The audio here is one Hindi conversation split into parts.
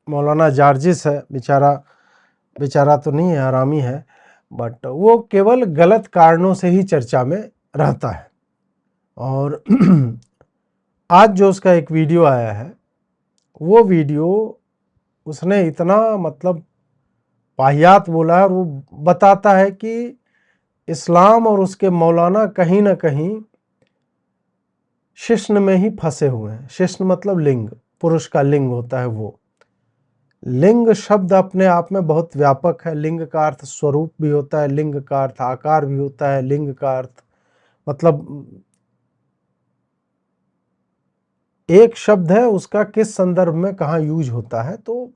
मौलाना जार्जिस है, बेचारा तो नहीं है, हरामी है, बट वो केवल गलत कारणों से ही चर्चा में रहता है। और आज जो उसका एक वीडियो आया है, वो वीडियो उसने इतना मतलब वाहियात बोला है, और वो बताता है कि इस्लाम और उसके मौलाना कहीं ना कहीं शिश्न में ही फंसे हुए हैं। शिश्न मतलब लिंग, पुरुष का लिंग होता है वो। लिंग शब्द अपने आप में बहुत व्यापक है। लिंग का अर्थ स्वरूप भी होता है, लिंग का अर्थ आकार भी होता है, लिंग का अर्थ मतलब एक शब्द है, उसका किस संदर्भ में कहाँ यूज होता है, तो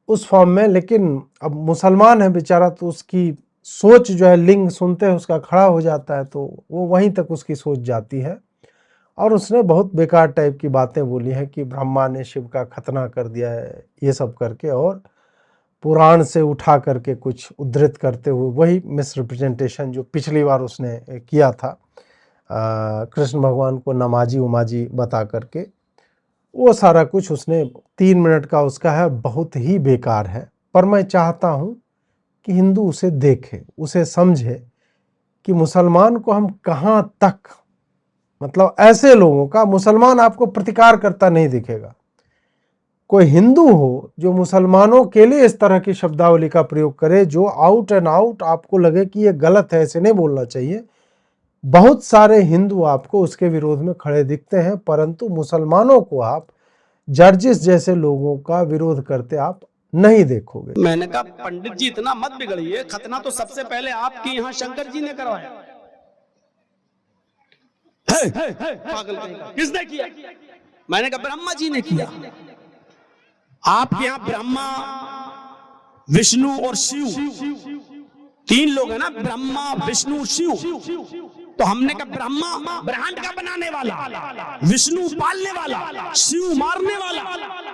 उस फॉर्म में। लेकिन अब मुसलमान है बेचारा, तो उसकी सोच जो है लिंग सुनते हैं उसका खड़ा हो जाता है, तो वो वहीं तक उसकी सोच जाती है। और उसने बहुत बेकार टाइप की बातें बोली हैं कि ब्रह्मा ने शिव का खतना कर दिया है, ये सब करके, और पुराण से उठा करके कुछ उद्धृत करते हुए वही मिसरिप्रेजेंटेशन जो पिछली बार उसने किया था, कृष्ण भगवान को नमाजी उमाजी बता करके, वो सारा कुछ उसने 3 मिनट का उसका है, बहुत ही बेकार है। पर मैं चाहता हूँ कि हिंदू उसे देखे, उसे समझे कि मुसलमान को हम कहाँ तक, मतलब ऐसे लोगों का, मुसलमान आपको प्रतिकार करता नहीं दिखेगा। कोई हिंदू हो जो मुसलमानों के लिए इस तरह की शब्दावली का प्रयोग करे जो आउट एंड आउट आपको लगे कि ये गलत है, ऐसे नहीं बोलना चाहिए, बहुत सारे हिंदू आपको उसके विरोध में खड़े दिखते हैं, परंतु मुसलमानों को आप जर्जिस जैसे लोगों का विरोध करते आप नहीं देखोगे। मैंने कहा पंडित जी इतना मत बिगड़िए, खतना तो सबसे पहले आपके यहाँ शंकर जी ने करवाया। पागल किसने किया? मैंने कहा ब्रह्मा जी ने किया। आपके यहाँ ब्रह्मा, विष्णु और शिव, 3 लोग है ना, ब्रह्मा विष्णु शिव। तो हमने कहा ब्रह्मा ब्रह्मांड का बनाने वाला, विष्णु पालने वाला, शिव मारने वाला।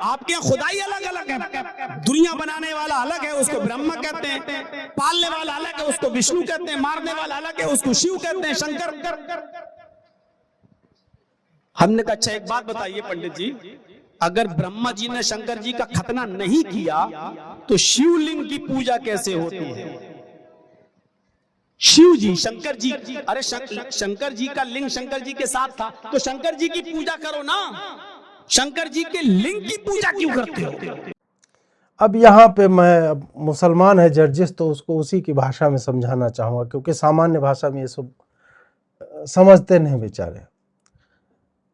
आपके यहाँ खुदाई अलग अलग है। दुनिया बनाने वाला अलग है, उसको ब्रह्मा कहते हैं, पालने वाला अलग है, उसको विष्णु कहते हैं, मारने वाला अलग है, उसको शिव कहते हैं, शंकर। हमने कहा अच्छा एक बात बताइए पंडित जी, अगर ब्रह्मा जी ने शंकर जी का खतना नहीं किया तो शिवलिंग की पूजा कैसे होती है? शिव जी, शंकर जी, अरे शंकर जी का लिंग शंकर जी के साथ था, तो शंकर जी की पूजा करो ना, शंकर जी के लिंग की पूजा क्यों करते हो? अब यहाँ पे मैं, मुसलमान है जर्जिस, तो उसको उसी की भाषा में समझाना चाहूँगा, क्योंकि सामान्य भाषा में ये सब समझते नहीं बेचारे।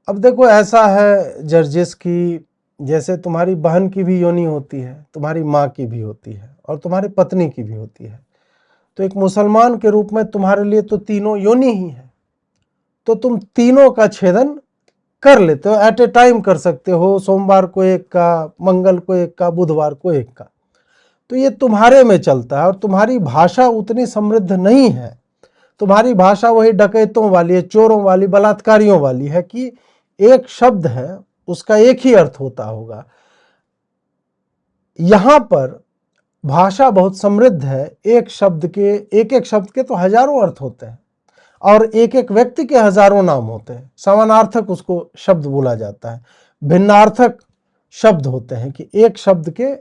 अब देखो ऐसा है जर्जिस की, जैसे तुम्हारी बहन की भी योनि होती है, तुम्हारी माँ की भी होती है, और तुम्हारी पत्नी की भी होती है। तो एक मुसलमान के रूप में तुम्हारे लिए तो तीनों योनि ही है, तो तुम तीनों का छेदन कर लेते हो, एट ए टाइम कर सकते हो, सोमवार को एक का, मंगल को एक का, बुधवार को एक का। तो ये तुम्हारे में चलता है, और तुम्हारी भाषा उतनी समृद्ध नहीं है। तुम्हारी भाषा वही डकैतों वाली है, चोरों वाली, बलात्कारियों वाली है कि एक शब्द है उसका एक ही अर्थ होता होगा। यहां पर भाषा बहुत समृद्ध है, एक एक शब्द के तो हजारों अर्थ होते हैं, और एक एक व्यक्ति के हजारों नाम होते हैं। समानार्थक उसको शब्द बोला जाता है, भिन्नार्थक शब्द होते हैं कि एक शब्द के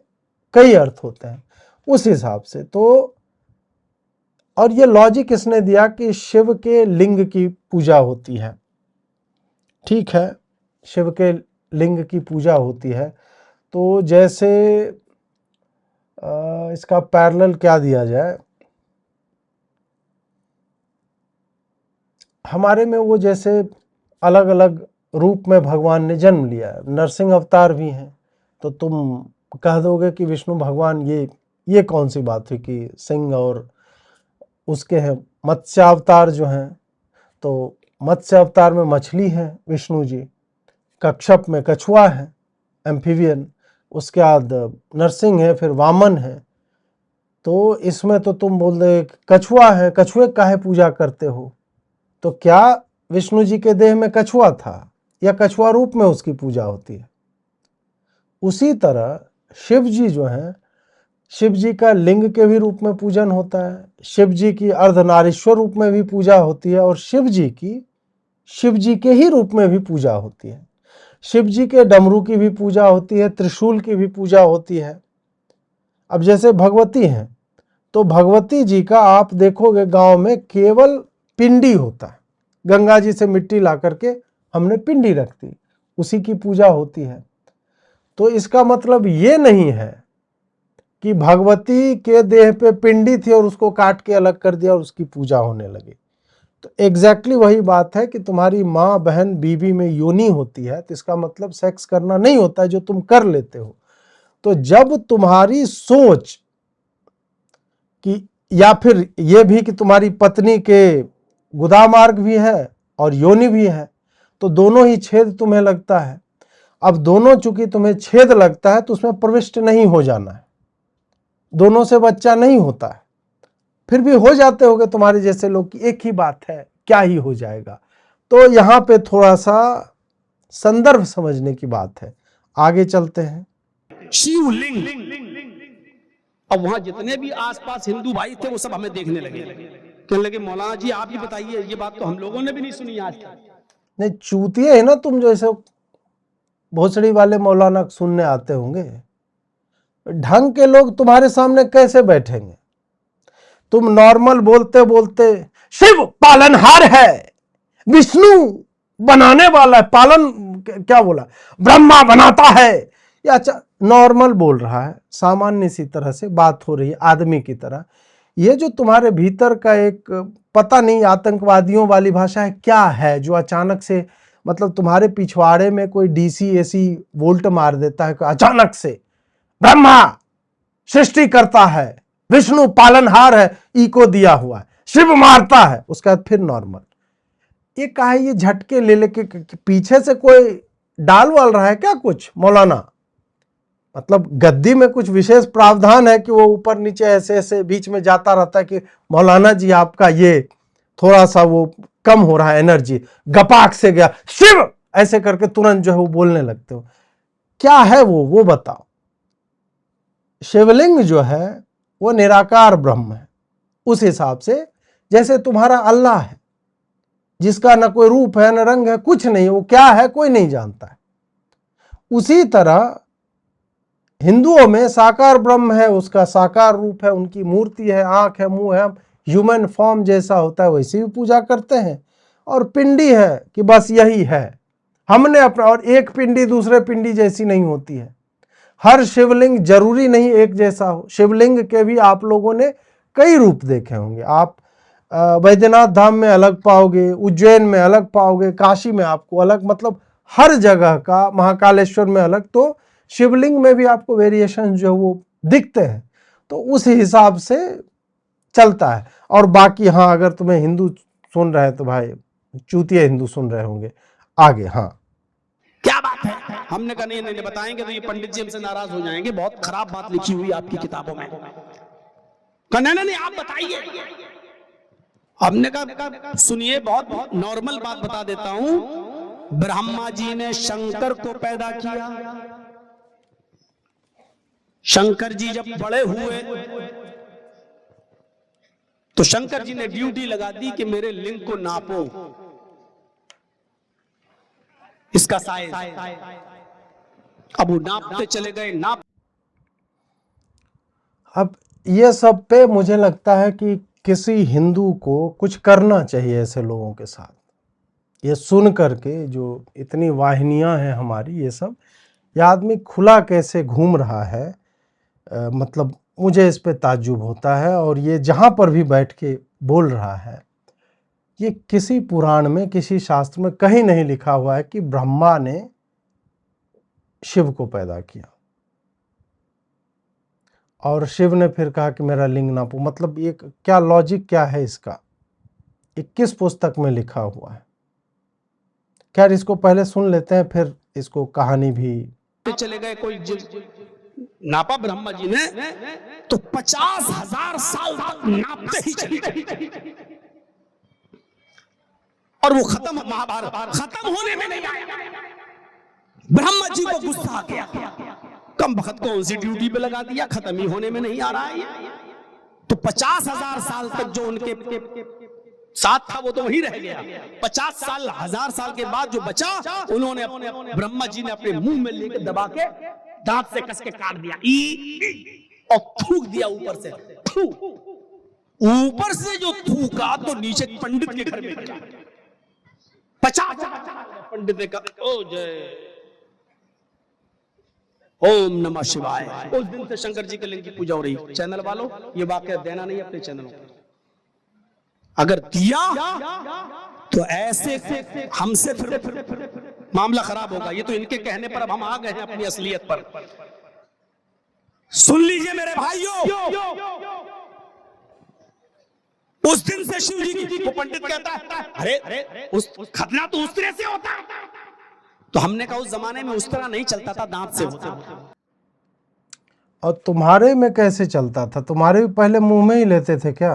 कई अर्थ होते हैं उस हिसाब से। तो और ये लॉजिक इसने दिया कि शिव के लिंग की पूजा होती है, ठीक है, शिव के लिंग की पूजा होती है। तो जैसे इसका पैरेलल क्या दिया जाए, हमारे में वो जैसे अलग अलग रूप में भगवान ने जन्म लिया है, नरसिंह अवतार भी हैं, तो तुम कह दोगे कि विष्णु भगवान, ये कौन सी बात हुई कि सिंह, और उसके हैं मत्स्य अवतार जो हैं, तो मत्स्य अवतार में मछली है विष्णु जी, कच्छप में कछुआ है एम्फीबियन, उसके बाद नरसिंह है, फिर वामन है। तो इसमें तो तुम बोल दे कछुआ है, कछुए काहे पूजा करते हो? तो क्या विष्णु जी के देह में कछुआ था, या कछुआ रूप में उसकी पूजा होती है? उसी तरह शिव जी जो हैं, शिव जी का लिंग के भी रूप में पूजन होता है, शिव जी की अर्धनारीश्वर रूप में भी पूजा होती है, और शिव जी के ही रूप में भी पूजा होती है। शिव जी के डमरू की भी पूजा होती है, त्रिशूल की भी पूजा होती है। अब जैसे भगवती हैं, तो भगवती जी का आप देखोगे गांव में केवल पिंडी होता है, गंगा जी से मिट्टी ला करके हमने पिंडी रख दी, उसी की पूजा होती है। तो इसका मतलब ये नहीं है कि भगवती के देह पे पिंडी थी और उसको काट के अलग कर दिया और उसकी पूजा होने लगी। तो एग्जैक्टली वही बात है कि तुम्हारी माँ, बहन, बीवी में योनि होती है, तो इसका मतलब सेक्स करना नहीं होता है जो तुम कर लेते हो। तो जब तुम्हारी सोच कि, या फिर ये भी कि तुम्हारी पत्नी के गुदा मार्ग भी है और योनि भी है, तो दोनों ही छेद तुम्हें लगता है। अब दोनों चूंकि तुम्हें छेद लगता है तो उसमें प्रविष्ट नहीं हो जाना है, दोनों से बच्चा नहीं होता है। फिर भी हो जाते होंगे तुम्हारे जैसे लोग की एक ही बात है, क्या ही हो जाएगा। तो यहाँ पे थोड़ा सा संदर्भ समझने की बात है। आगे चलते हैं। शिवलिंग। अब वहां जितने भी आसपास हिंदू भाई थे वो सब हमें देखने लगे, कहने लगे मौलाना जी आप ही बताइए, ये बात तो हम लोगों ने भी नहीं सुनी आज तक। नहीं, चूतिए है ना तुम, जैसे भोसड़ी वाले मौलाना सुनने आते होंगे। ढंग के लोग तुम्हारे सामने कैसे बैठेंगे? तुम नॉर्मल बोलते बोलते शिव पालनहार है, विष्णु बनाने वाला है, पालन क्या बोला, ब्रह्मा बनाता है, या नॉर्मल बोल रहा है, सामान्य सी तरह से बात हो रही है आदमी की तरह। ये जो तुम्हारे भीतर का एक पता नहीं आतंकवादियों वाली भाषा है, क्या है जो अचानक से, मतलब तुम्हारे पिछवाड़े में कोई डीसी एसी वोल्ट मार देता है अचानक से, ब्रह्मा सृष्टि करता है, विष्णु पालनहार है, इको दिया हुआ है, शिव मारता है, उसका फिर नॉर्मल। ये कहा ये झटके ले लेके पीछे से कोई डाल वाल रहा है क्या कुछ मौलाना? मतलब गद्दी में कुछ विशेष प्रावधान है कि वो ऊपर नीचे ऐसे ऐसे बीच में जाता रहता है कि मौलाना जी आपका ये थोड़ा सा वो कम हो रहा है एनर्जी, गपाक से गया शिव, ऐसे करके तुरंत जो है वो बोलने लगते हो। क्या है वो बताओ। शिवलिंग जो है वो निराकार ब्रह्म है, उस हिसाब से जैसे तुम्हारा अल्लाह है जिसका न कोई रूप है न रंग है, कुछ नहीं, वो क्या है कोई नहीं जानता है। उसी तरह हिंदुओं में साकार ब्रह्म है, उसका साकार रूप है, उनकी मूर्ति है, आंख है, मुंह है, ह्यूमन फॉर्म जैसा होता है वैसे भी पूजा करते हैं। और पिंडी है कि बस यही है हमने अपना, और एक पिंडी दूसरे पिंडी जैसी नहीं होती है। हर शिवलिंग जरूरी नहीं एक जैसा हो। शिवलिंग के भी आप लोगों ने कई रूप देखे होंगे। आप बैद्यनाथ धाम में अलग पाओगे, उज्जैन में अलग पाओगे, काशी में आपको अलग, मतलब हर जगह का, महाकालेश्वर में अलग। तो शिवलिंग में भी आपको वेरिएशन जो वो दिखते हैं, तो उस हिसाब से चलता है। और बाकी हाँ, अगर तुम्हें हिंदू सुन रहे हैं तो भाई चूतिया हिंदू सुन रहे होंगे। आगे हाँ, क्या बात है? हमने कहा नहीं नहीं बताएंगे तो ये पंडित जी हमसे नाराज हो जाएंगे, बहुत खराब बात लिखी हुई आपकी किताबों में। कहा नहीं आप बताइए। हमने कहा सुनिए, बहुत नॉर्मल बात बता देता हूं। ब्रह्मा जी ने शंकर को पैदा किया। शंकर जी जब बड़े हुए तो शंकर जी ने ड्यूटी लगा दी कि मेरे लिंग को नापो, इसका साइज। अब वो नापते चले गए, नाप। अब ये सब पे मुझे लगता है कि किसी हिंदू को कुछ करना चाहिए ऐसे लोगों के साथ। ये सुन करके जो इतनी वाहिनियां हैं हमारी, ये सब, ये आदमी खुला कैसे घूम रहा है, मतलब मुझे इस पे ताज्जुब होता है। और ये जहाँ पर भी बैठ के बोल रहा है, ये किसी पुराण में, किसी शास्त्र में कहीं नहीं लिखा हुआ है कि ब्रह्मा ने शिव को पैदा किया और शिव ने फिर कहा कि मेरा लिंग नापो। मतलब ये क्या लॉजिक, क्या है इसका? ये किस पुस्तक में लिखा हुआ है? खैर इसको पहले सुन लेते हैं, फिर इसको कहानी भी। चले गए, कोई नापा ब्रह्मा जी ने तो 50,000 साल तक नापते ही चले, और वो खत्म, महाभारत खत्म होने में नहीं आया। ब्रह्मा जी को गुस्सा आ गया, कम वक्त कौन सी ड्यूटी पे लगा दिया, खत्म ही होने में नहीं आ रहा है। तो 50,000 साल तक जो उनके साथ था वो तो वहीं रह गया। 50 साल 1000 साल के बाद जो बचा, उन्होंने ब्रह्मा जी ने अपने मुंह में लेके दबा के दांत से कस के काट दिया और थूक दिया ऊपर से। ऊपर से जो थूका तो नीचे पंडित के घर में गिरा। 50 पंडित ने कहा ओ जय ओम नमः शिवाय। उस दिन से शंकर जी के लिंग की पूजा हो रही। चैनल वालों, ये वाकया देना नहीं अपने चैनलों पर, अगर दिया तो ऐसे हमसे फिर मामला खराब होगा। ये तो इनके कहने पर अब हम आ गए हैं अपनी असलियत पर। सुन लीजिए मेरे भाइयों, उस दिन से शिव जी की, वो पंडित कहता है अरे उस खतना तो उस तरह से होता है। तो हमने कहा उस जमाने में उस तरह नहीं चलता था, दांत से होता। और तुम्हारे में कैसे चलता था? तुम्हारे भी पहले मुंह में ही लेते थे क्या?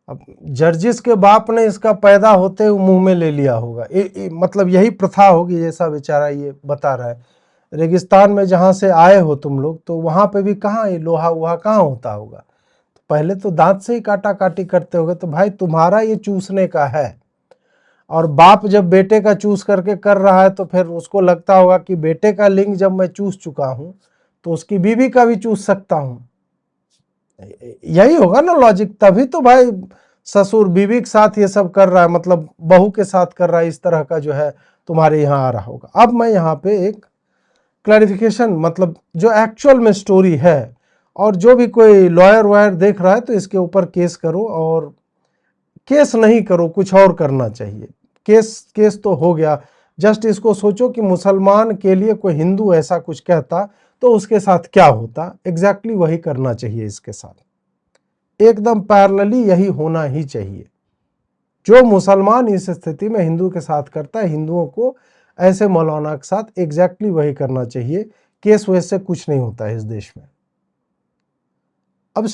अब जर्जिस के बाप ने इसका पैदा होते हुए मुंह में ले लिया होगा। मतलब यही प्रथा होगी जैसा बेचारा ये बता रहा है। रेगिस्तान में जहाँ से आए हो तुम लोग, तो वहाँ पे भी कहाँ ये लोहा वहा कहाँ होता होगा? तो पहले तो दांत से ही काटा काटी करते होगे। तो भाई तुम्हारा ये चूसने का है, और बाप जब बेटे का चूस करके कर रहा है तो फिर उसको लगता होगा कि बेटे का लिंग जब मैं चूस चुका हूँ तो उसकी बीवी का भी चूस सकता हूँ। यही होगा ना लॉजिक। तभी तो भाई ससुर बीवी के साथ ये सब कर रहा है, मतलब बहू के साथ कर रहा है। इस तरह का जो है तुम्हारे यहाँ आ रहा होगा। अब मैं यहाँ पे एक क्लैरिफिकेशन, मतलब जो एक्चुअल में स्टोरी है, और जो भी कोई लॉयर वायर देख रहा है तो इसके ऊपर केस करो, और केस नहीं करो, कुछ और करना चाहिए। केस तो हो गया। जस्ट इसको सोचो कि मुसलमान के लिए कोई हिंदू ऐसा कुछ कहता तो उसके साथ क्या होता। एग्जैक्टली वही करना चाहिए इसके साथ। एकदम पैरेलली यही होना ही चाहिए। जो मुसलमान इस स्थिति में हिंदू के साथ करता है, हिंदुओं को ऐसे मौलाना के साथ एग्जैक्टली वही करना चाहिए। केस वैसे कुछ नहीं होता है इस देश में। अब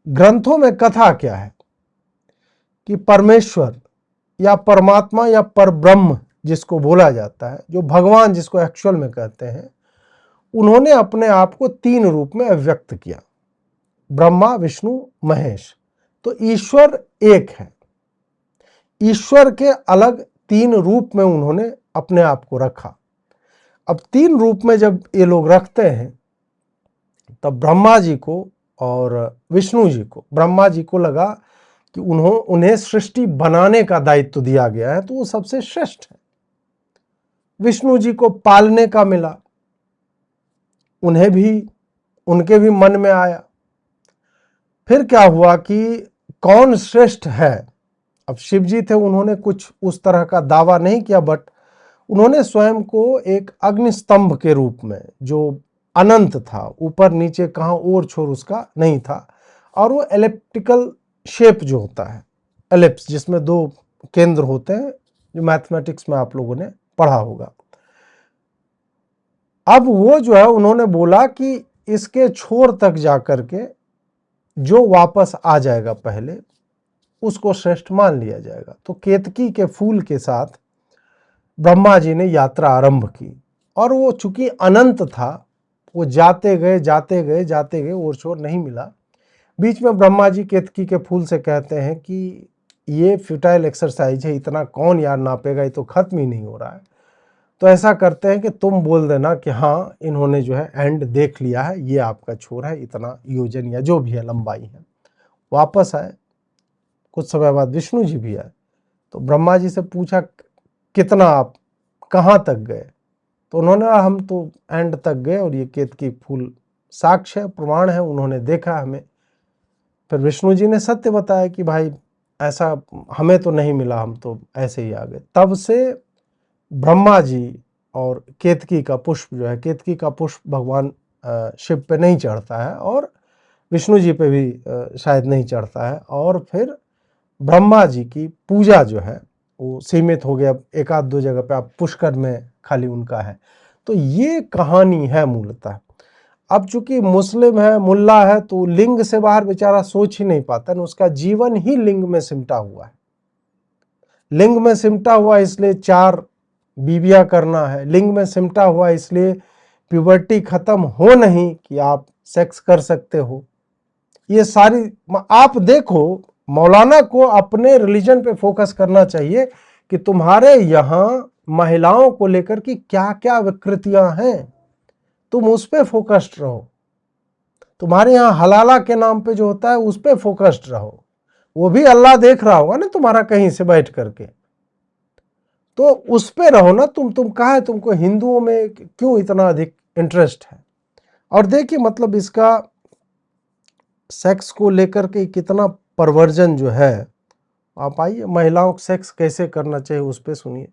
ग्रंथों में कथा क्या है कि परमेश्वर या परमात्मा या परब्रह्म जिसको बोला जाता है, जो भगवान जिसको एक्चुअल में कहते हैं, उन्होंने अपने आप को 3 रूप में अव्यक्त किया। ब्रह्मा, विष्णु, महेश। तो ईश्वर एक है। ईश्वर के अलग 3 रूप में उन्होंने अपने आप को रखा। अब 3 रूप में जब ये लोग रखते हैं, तब ब्रह्मा जी को और विष्णु जी को, ब्रह्मा जी को लगा कि उन्हें सृष्टि बनाने का दायित्व दिया गया है, तो वो सबसे श्रेष्ठ है। विष्णु जी को पालने का मिला, उनके भी मन में आया। फिर क्या हुआ कि कौन श्रेष्ठ है? अब शिव जी थे, उन्होंने कुछ उस तरह का दावा नहीं किया, बट उन्होंने स्वयं को एक अग्निस्तंभ के रूप में, जो अनंत था, ऊपर नीचे कहाँ ओर छोर उसका नहीं था, और वो एलिप्टिकल शेप जो होता है, एलिप्स, जिसमें 2 केंद्र होते हैं, जो मैथमेटिक्स में आप लोगों ने पढ़ा होगा। अब वो जो है, उन्होंने बोला कि इसके छोर तक जाकर के जो वापस आ जाएगा पहले, उसको श्रेष्ठ मान लिया जाएगा। तो केतकी के फूल के साथ ब्रह्मा जी ने यात्रा आरंभ की, और वो चूंकि अनंत था, वो जाते गए और छोर नहीं मिला। बीच में ब्रह्मा जी केतकी के फूल से कहते हैं कि ये फ्यूटाइल एक्सरसाइज है, इतना कौन यार नापेगा, ये तो खत्म ही नहीं हो रहा है। तो ऐसा करते हैं कि तुम बोल देना कि हाँ, इन्होंने जो है एंड देख लिया है, ये आपका छोर है, इतना योजन या जो भी है लंबाई है। वापस आए, कुछ समय बाद विष्णु जी भी आए। तो ब्रह्मा जी से पूछा कितना, आप कहाँ तक गए? तो उन्होंने कहा हम तो एंड तक गए, और ये केतकी फूल साक्ष्य प्रमाण है, उन्होंने देखा हमें। फिर विष्णु जी ने सत्य बताया कि भाई ऐसा हमें तो नहीं मिला, हम तो ऐसे ही आ गए। तब से ब्रह्मा जी और केतकी का पुष्प जो है, केतकी का पुष्प भगवान शिव पे नहीं चढ़ता है, और विष्णु जी पे भी शायद नहीं चढ़ता है। और फिर ब्रह्मा जी की पूजा जो है वो सीमित हो गया, 1-2 जगह पे, आप पुष्कर में खाली उनका है। तो ये कहानी है मूलतः। अब चूंकि मुस्लिम है, मुल्ला है, तो लिंग से बाहर बेचारा सोच ही नहीं पाता ना, उसका जीवन ही लिंग में सिमटा हुआ है। लिंग में सिमटा हुआ इसलिए 4 बीवियां करना है, लिंग में सिमटा हुआ इसलिए प्यूबर्टी खत्म हो नहीं कि आप सेक्स कर सकते हो। ये सारी आप देखो, मौलाना को अपने रिलीजन पे फोकस करना चाहिए कि तुम्हारे यहाँ महिलाओं को लेकर की क्या क्या विकृतियां हैं, तुम उस पे फोकस्ड रहो। तुम्हारे यहाँ हलाला के नाम पे जो होता है उस पे फोकस्ड रहो। वो भी अल्लाह देख रहा होगा ना तुम्हारा कहीं से बैठ करके, तो उस पे रहो ना। तुम कहा है तुमको हिंदुओं में क्यों इतना अधिक इंटरेस्ट है। और देखिए मतलब इसका सेक्स को लेकर के कितना परवर्जन जो है। आप आइए, महिलाओं को सेक्स कैसे करना चाहिए उस पे सुनिए।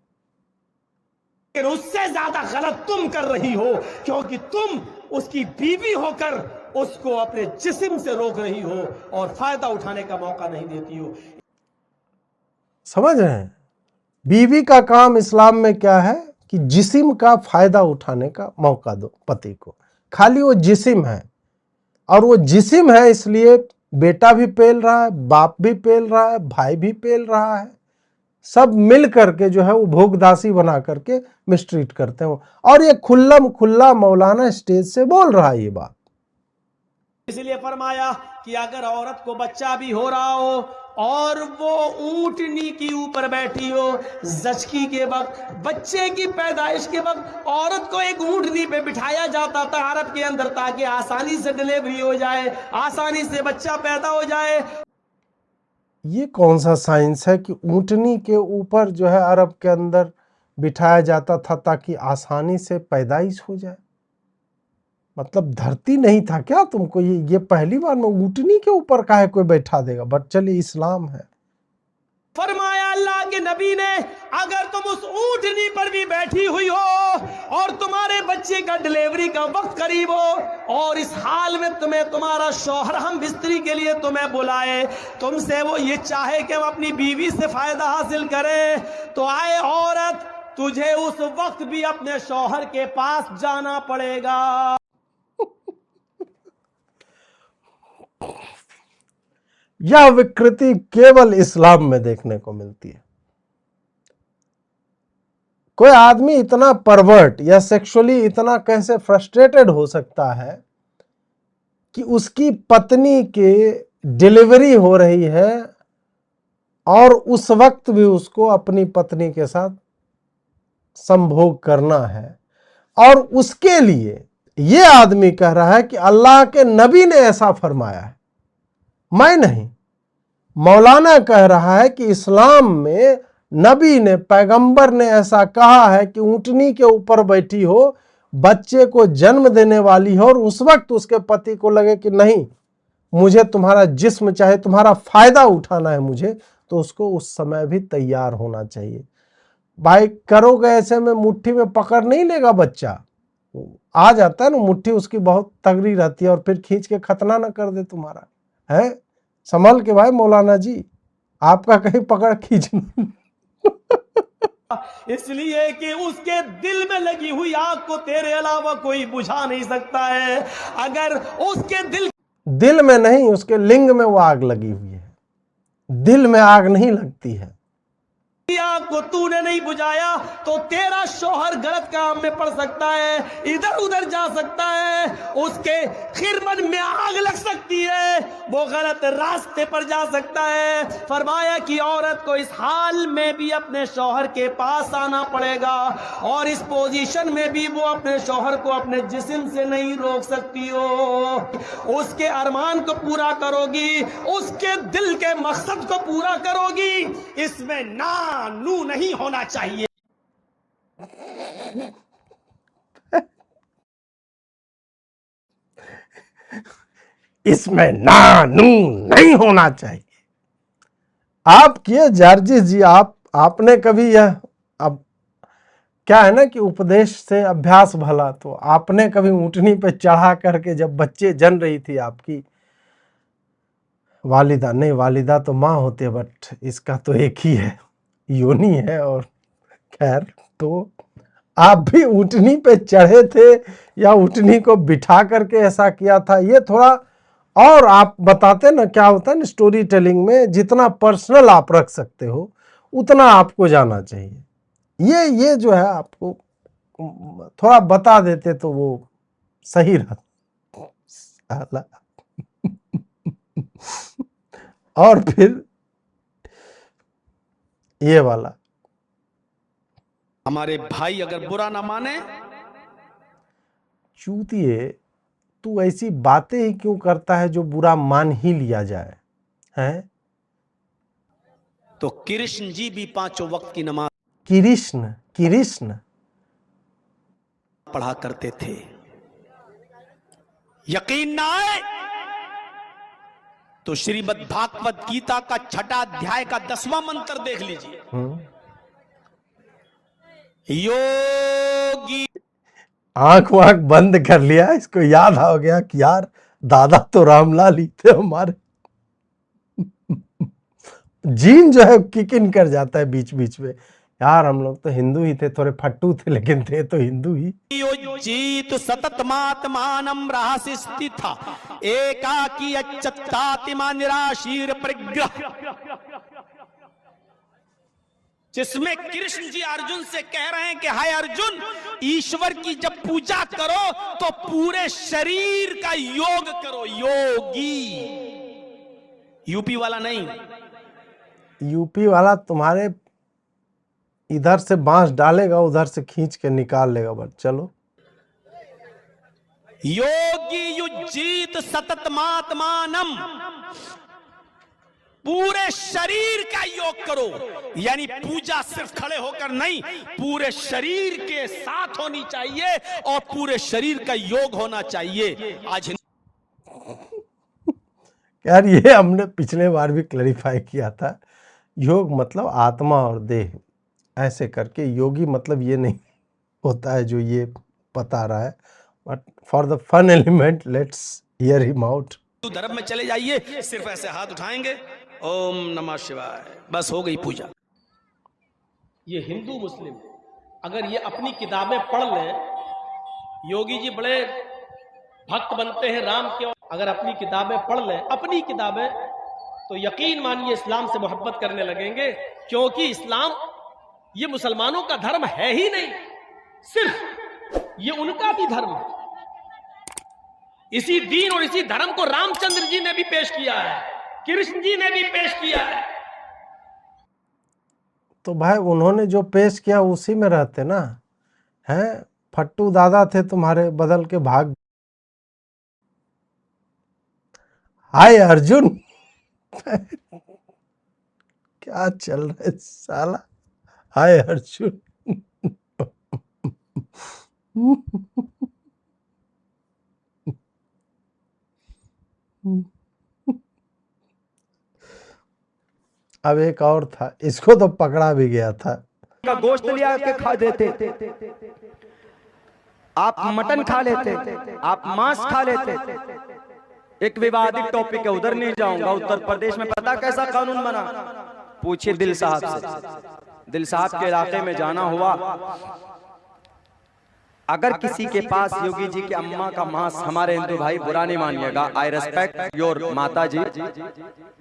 लेकिन उससे ज्यादा गलत तुम कर रही हो, क्योंकि तुम उसकी बीवी होकर उसको अपने जिस्म से रोक रही हो और फायदा उठाने का मौका नहीं देती हो। समझ रहे हैं, बीवी का काम इस्लाम में क्या है कि जिस्म का फायदा उठाने का मौका दो पति को। खाली वो जिस्म है, और वो जिस्म है इसलिए बेटा भी पेल रहा है, बाप भी पेल रहा है, भाई भी पेल रहा है, सब मिल करके जो है वो भोगदासी बना करके मिसट्रीट करते हैं। और ये खुल्लम खुल्ला मौलाना स्टेज से बोल रहा है ये बात। इसलिए फरमाया कि अगर औरत को बच्चा भी हो रहा हो और वो ऊंटनी के ऊपर बैठी हो, जचकी के वक्त, बच्चे की पैदाइश के वक्त औरत को एक ऊंटनी पे बिठाया जाता था अरब के अंदर, ताकि आसानी से डिलीवरी हो जाए, आसानी से बच्चा पैदा हो जाए। ये कौन सा साइंस है कि ऊंटनी के ऊपर जो है अरब के अंदर बिठाया जाता था ताकि आसानी से पैदाइश हो जाए। मतलब धरती नहीं था क्या तुमको? ये पहली बार में ऊंटनी के ऊपर काहे कोई बैठा देगा। बट चलिए इस्लाम है। फरमाया अल्लाह के नबी ने, अगर तुम उस ऊंटनी पर भी बैठी हुई हो और तुम्हारे बच्चे का डिलीवरी का वक्त करीब हो और इस हाल में तुम्हें तुम्हारा शौहर हम बिस्तरी के लिए तुम्हें बुलाए, तुमसे वो ये चाहे कि हम अपनी बीवी से फायदा हासिल करें, तो आए औरत, तुझे उस वक्त भी अपने शौहर के पास जाना पड़ेगा। यह विकृति केवल इस्लाम में देखने को मिलती है। कोई आदमी इतना परवर्ट या सेक्सुअली इतना कैसे फ्रस्ट्रेटेड हो सकता है कि उसकी पत्नी के डिलीवरी हो रही है और उस वक्त भी उसको अपनी पत्नी के साथ संभोग करना है, और उसके लिए ये आदमी कह रहा है कि अल्लाह के नबी ने ऐसा फरमाया है, मैं नहीं। मौलाना कह रहा है कि इस्लाम में नबी ने, पैगंबर ने ऐसा कहा है कि ऊंटनी के ऊपर बैठी हो, बच्चे को जन्म देने वाली हो, और उस वक्त उसके पति को लगे कि नहीं, मुझे तुम्हारा जिस्म चाहे, तुम्हारा फायदा उठाना है मुझे, तो उसको उस समय भी तैयार होना चाहिए। भाई करोगे ऐसे में मुट्ठी में पकड़ नहीं लेगा बच्चा, आ जाता है ना, मुट्ठी उसकी बहुत तगड़ी रहती है और फिर खींच के खतना ना कर दे तुम्हारा। है संभल के भाई मौलाना जी, आपका कहीं पकड़ खींच इसलिए कि उसके दिल में लगी हुई आग को तेरे अलावा कोई बुझा नहीं सकता है। अगर उसके दिल में नहीं, उसके लिंग में वो आग लगी हुई है, दिल में आग नहीं लगती है। आग को तूने नहीं बुझाया तो तेरा शौहर गलत काम में पड़ सकता है, इधर उधर जा सकता है, उसके खिरमन में आग लग सकती है, वो गलत रास्ते पर जा सकता है। फरमाया कि औरत को इस हाल में भी अपने शौहर के पास आना पड़ेगा, और इस पोजीशन में भी वो अपने शौहर को अपने जिस्म से नहीं रोक सकती हो। उसके अरमान को पूरा करोगी, उसके दिल के मकसद को पूरा करोगी, इसमें ना नू नहीं होना चाहिए। इसमें ना नू नहीं होना चाहिए। आप किए जार्जिस जी, आपने कभी यह, अब क्या है ना कि उपदेश से अभ्यास भला, तो आपने कभी ऊंटनी पे चढ़ा करके जब बच्चे जन रही थी आपकी वालिदा, नहीं वालिदा तो माँ होती है, बट इसका तो एक ही है, योनी है, और खैर, तो आप भी ऊंटनी पे चढ़े थे या ऊंटनी को बिठा करके ऐसा किया था? ये थोड़ा और आप बताते ना, क्या होता है ना स्टोरी टेलिंग में, जितना पर्सनल आप रख सकते हो उतना आपको जाना चाहिए। ये जो है आपको थोड़ा बता देते तो वो सही रहता। और फिर ये वाला। हमारे भाई अगर बुरा ना माने, चूतिए तू ऐसी बातें ही क्यों करता है जो बुरा मान ही लिया जाए, हैं? तो कृष्ण जी भी 5 वक्त की नमाज कृष्ण कृष्ण पढ़ा करते थे। यकीन ना आए तो श्रीमद् भागवत गीता का 6वां अध्याय का 10वां मंत्र देख लीजिए। योगी, आंख वांख बंद कर लिया, इसको याद आ गया कि यार दादा तो रामलाल ही थे हमारे। जीन जो है किक इन कर जाता है बीच बीच में, यार हम लोग तो हिंदू ही थे, थोड़े फट्टू थे लेकिन थे तो हिंदू ही। जीत सततमात्मानम रहस्य स्थिता एकाकी अच्युतात्मा निराशीर परिग्रह, जिसमें कृष्ण जी अर्जुन से कह रहे हैं कि हाय अर्जुन, ईश्वर की जब पूजा करो तो पूरे शरीर का योग करो। योगी, यूपी वाला नहीं। यूपी वाला तुम्हारे इधर से बांस डालेगा, उधर से खींच के निकाल लेगा। बस चलो। योगी युजीत सततमात्मानम, पूरे शरीर का योग करो, यानी पूजा सिर्फ खड़े होकर नहीं, पूरे शरीर के साथ होनी चाहिए और पूरे शरीर का योग होना चाहिए। आज यार ये हमने पिछले बार भी क्लैरिफाई किया था, योग मतलब आत्मा और देह, ऐसे करके योगी मतलब ये नहीं होता है जो ये बता रहा है। But for the fun element let's hear him out. धर्म में चले जाइए, सिर्फ ऐसे हाथ उठाएंगे, ओम नमः शिवाय, बस हो गई पूजा। ये हिंदू मुस्लिम अगर ये अपनी किताबें पढ़ लें, योगी जी बड़े भक्त बनते हैं राम के, अगर अपनी किताबें पढ़ लें, अपनी किताबें, तो यकीन मानिए इस्लाम से मोहब्बत करने लगेंगे। क्योंकि इस्लाम ये मुसलमानों का धर्म है ही नहीं, सिर्फ ये उनका भी धर्म है। इसी दीन और इसी धर्म को रामचंद्र जी ने भी पेश किया है, कृष्ण जी ने भी पेश किया है। तो भाई उन्होंने जो पेश किया उसी में रहते ना, हैं? फट्टू दादा थे तुम्हारे, बदल के भाग। हाय अर्जुन क्या चल रहा है साला, हाय अर्जुन। अब एक और था, इसको तो पकड़ा भी गया था। का गोश्त लिया के खा देते, आप मटन खा लेते, आप मांस खा लेते। एक विवादित टॉपिक है, उधर नहीं जाऊंगा। उत्तर प्रदेश में पता कैसा कानून बना, पूछिए दिल साहब से। दिल साहब के इलाके में जाना हुआ, अगर किसी के पास योगी जी की अम्मा का मांस, हमारे हिंदू भाई बुरा नहीं मानिएगा, आई रेस्पेक्ट योर माता जी,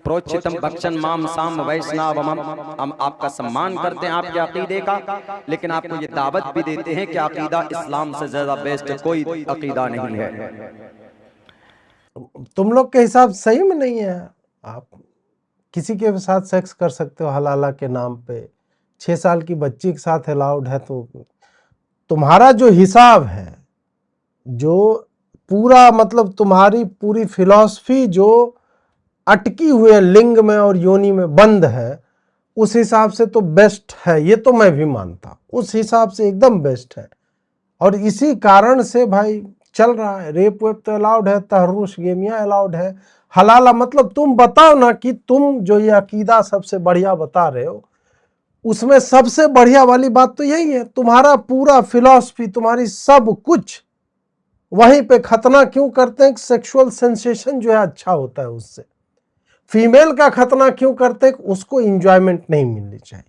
प्रोचितम भक्षण माम साम वैष्णवम, हम आपका सम्मान करते हैं आपके अकीदे का, लेकिन आपको ये दावत भी देते हैं कि अकीदा इस्लाम से ज्यादा बेस्ट कोई अकीदा नहीं है। तुम लोग के हिसाब सही में नहीं है, आप किसी के साथ सेक्स कर सकते हो हलाला के नाम पे, 6 साल की बच्ची के साथ अलाउड है। तो तुम्हारा जो हिसाब है, जो पूरा मतलब तुम्हारी पूरी फिलॉसफी जो अटकी हुई है लिंग में और योनि में बंद है, उस हिसाब से तो बेस्ट है, ये तो मैं भी मानता, उस हिसाब से एकदम बेस्ट है। और इसी कारण से भाई चल रहा है, रेप वेप तो अलाउड है, तहरुश गेमिया अलाउड है, हलाला मतलब तुम बताओ ना कि तुम जो ये अकीदा सबसे बढ़िया बता रहे हो, उसमें सबसे बढ़िया वाली बात तो यही है, तुम्हारा पूरा फिलॉसफी, तुम्हारी सब कुछ वहीं पे खतना क्यों करते हैं? सेक्सुअल सेंसेशन जो है अच्छा होता है उससे। फीमेल का खतना क्यों करते हैं? उसको एंजॉयमेंट नहीं मिलनी चाहिए।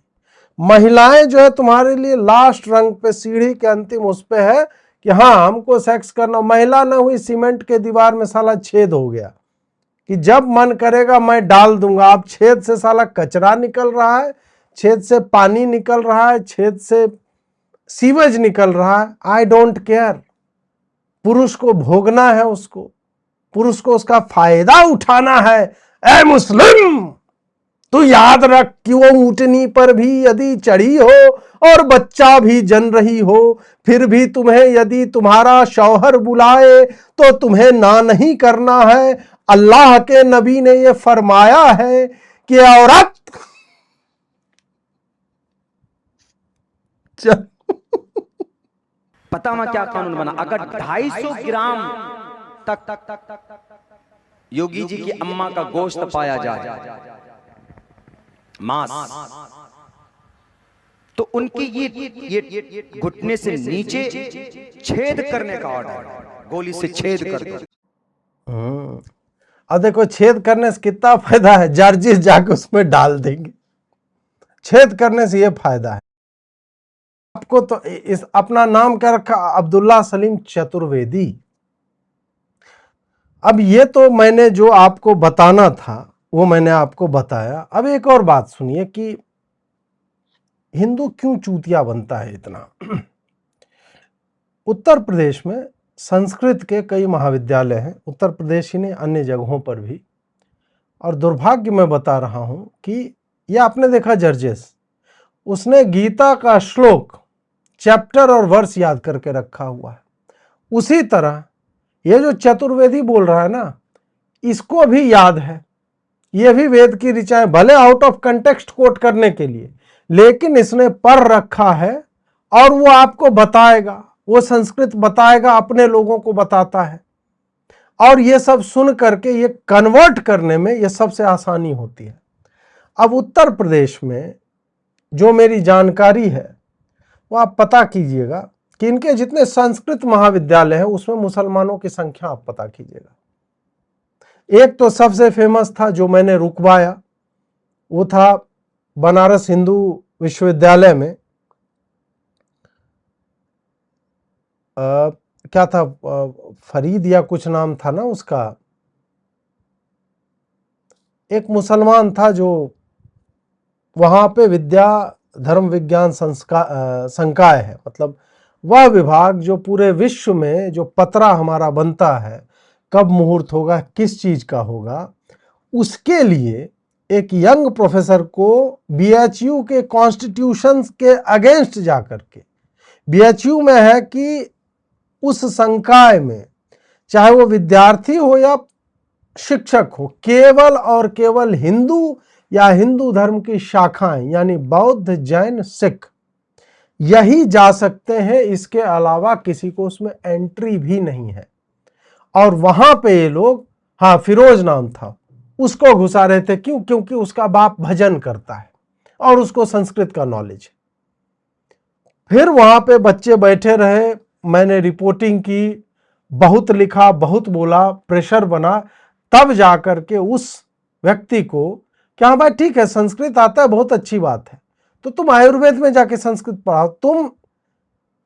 महिलाएं जो है तुम्हारे लिए लास्ट रंग पे, सीढ़ी के अंतिम उस पे है कि हाँ हमको सेक्स करना। महिला ना हुई सीमेंट के दीवार में साला छेद हो गया कि जब मन करेगा मैं डाल दूंगा। आप छेद से साला कचरा निकल रहा है, छेद से पानी निकल रहा है, छेद से सीवेज निकल रहा है, आई डोंट केयर। पुरुष को भोगना है, उसको पुरुष को उसका फायदा उठाना है। ए मुस्लिम, तो याद रख कि वो ऊंटनी पर भी यदि चढ़ी हो और बच्चा भी जन रही हो, फिर भी तुम्हें यदि तुम्हारा शौहर बुलाए तो तुम्हें ना नहीं करना है। अल्लाह के नबी ने ये फरमाया है कि औरत पता मैं क्या कानून बना, अगर 250 ग्राम तक योगी जी की अम्मा का गोश्त पाया जाए, मांस, तो उनकी ये घुटने से नीचे छेद करने का ऑर्डर, गोली से छेद कर दो। अब देखो छेद करने से कितना फायदा है, जर्जिस जाके उसमें डाल देंगे। छेद करने से ये फायदा है आपको। तो इस अपना नाम क्या रखा, अब्दुल्ला सलीम चतुर्वेदी। अब ये तो मैंने जो आपको बताना था वो मैंने आपको बताया। अब एक और बात सुनिए कि हिंदू क्यों चूतिया बनता है इतना। उत्तर प्रदेश में संस्कृत के कई महाविद्यालय हैं, उत्तर प्रदेश ही नहीं अन्य जगहों पर भी। और दुर्भाग्य मैं बता रहा हूं कि यह आपने देखा जर्जिस, उसने गीता का श्लोक, चैप्टर और वर्स याद करके रखा हुआ है। उसी तरह ये जो चतुर्वेदी बोल रहा है ना, इसको भी याद है। ये भी वेद की ऋचाएं, भले आउट ऑफ कंटेक्स्ट कोट करने के लिए, लेकिन इसने पढ़ रखा है और वो आपको बताएगा, वो संस्कृत बताएगा, अपने लोगों को बताता है। और ये सब सुन करके ये कन्वर्ट करने में ये सबसे आसानी होती है। अब उत्तर प्रदेश में जो मेरी जानकारी है वो आप पता कीजिएगा कि इनके जितने संस्कृत महाविद्यालय हैं उसमें मुसलमानों की संख्या आप पता कीजिएगा। एक तो सबसे फेमस था जो मैंने रुकवाया, वो था बनारस हिंदू विश्वविद्यालय में क्या था, फरीद या कुछ नाम था ना उसका, एक मुसलमान था जो वहां पे विद्या धर्म विज्ञान संकाय है, मतलब वह विभाग जो पूरे विश्व में जो पतरा हमारा बनता है, कब मुहूर्त होगा, किस चीज का होगा, उसके लिए एक यंग प्रोफेसर को बीएचयू के कॉन्स्टिट्यूशन के अगेंस्ट जाकर के, बीएचयू में है कि उस संकाय में चाहे वो विद्यार्थी हो या शिक्षक हो, केवल और केवल हिंदू या हिंदू धर्म की शाखाएं यानी बौद्ध जैन सिख यही जा सकते हैं, इसके अलावा किसी को उसमें एंट्री भी नहीं है। और वहां पे ये लोग, हाँ फिरोज नाम था, उसको घुसा रहे थे। क्यों? क्योंकि उसका बाप भजन करता है और उसको संस्कृत का नॉलेज है। फिर वहां पे बच्चे बैठे रहे, मैंने रिपोर्टिंग की, बहुत लिखा, बहुत बोला, प्रेशर बना, तब जाकर के उस व्यक्ति को क्या भाई ठीक है संस्कृत आता है, बहुत अच्छी बात है, तो तुम आयुर्वेद में जाके संस्कृत पढ़ाओ, तुम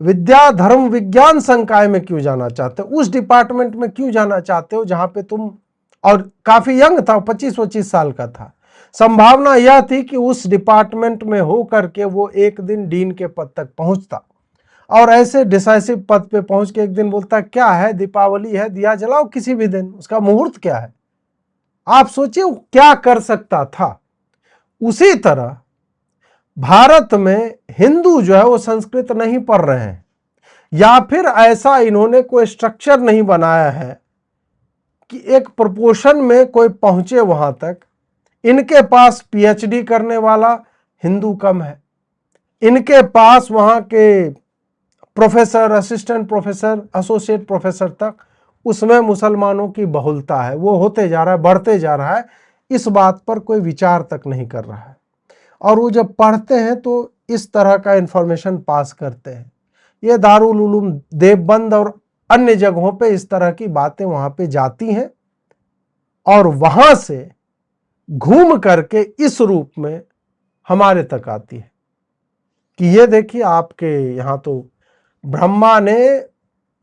विद्या धर्म विज्ञान संकाय में क्यों जाना चाहते हो, उस डिपार्टमेंट में क्यों जाना चाहते हो जहां पे तुम, और काफी यंग था, 25-25 साल का था। संभावना यह थी कि उस डिपार्टमेंट में हो करके वो एक दिन डीन के पद तक पहुंचता और ऐसे डिसाइसिव पद पे पहुंच के एक दिन बोलता क्या है, दीपावली है, दिया जलाओ किसी भी दिन, उसका मुहूर्त क्या है। आप सोचिए क्या कर सकता था। उसी तरह भारत में हिंदू जो है वो संस्कृत नहीं पढ़ रहे हैं, या फिर ऐसा इन्होंने कोई स्ट्रक्चर नहीं बनाया है कि एक प्रोपोर्शन में कोई पहुंचे वहां तक। इनके पास पीएचडी करने वाला हिंदू कम है, इनके पास वहां के professor, assistant professor, associate professor तक, उसमें मुसलमानों की बहुलता है, वो होते जा रहा है, बढ़ते जा रहा है। इस बात पर कोई विचार तक नहीं कर रहा है। और वो जब पढ़ते हैं तो इस तरह का इंफॉर्मेशन पास करते हैं। ये दारुल उलूम देवबंद और अन्य जगहों पे इस तरह की बातें वहां पे जाती हैं और वहां से घूम करके इस रूप में हमारे तक आती है कि ये देखिए आपके यहाँ तो ब्रह्मा ने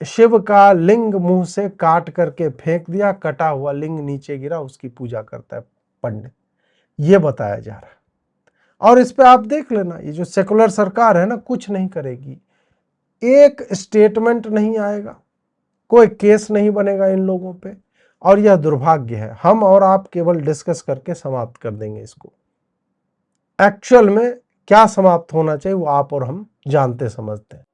शिव का लिंग मुंह से काट करके फेंक दिया, कटा हुआ लिंग नीचे गिरा, उसकी पूजा करता है पंडित, ये बताया जा रहा है। और इस पे आप देख लेना, ये जो सेकुलर सरकार है ना, कुछ नहीं करेगी, एक स्टेटमेंट नहीं आएगा, कोई केस नहीं बनेगा इन लोगों पे। और यह दुर्भाग्य है, हम और आप केवल डिस्कस करके समाप्त कर देंगे इसको। एक्चुअल में क्या समाप्त होना चाहिए वो आप और हम जानते समझते हैं।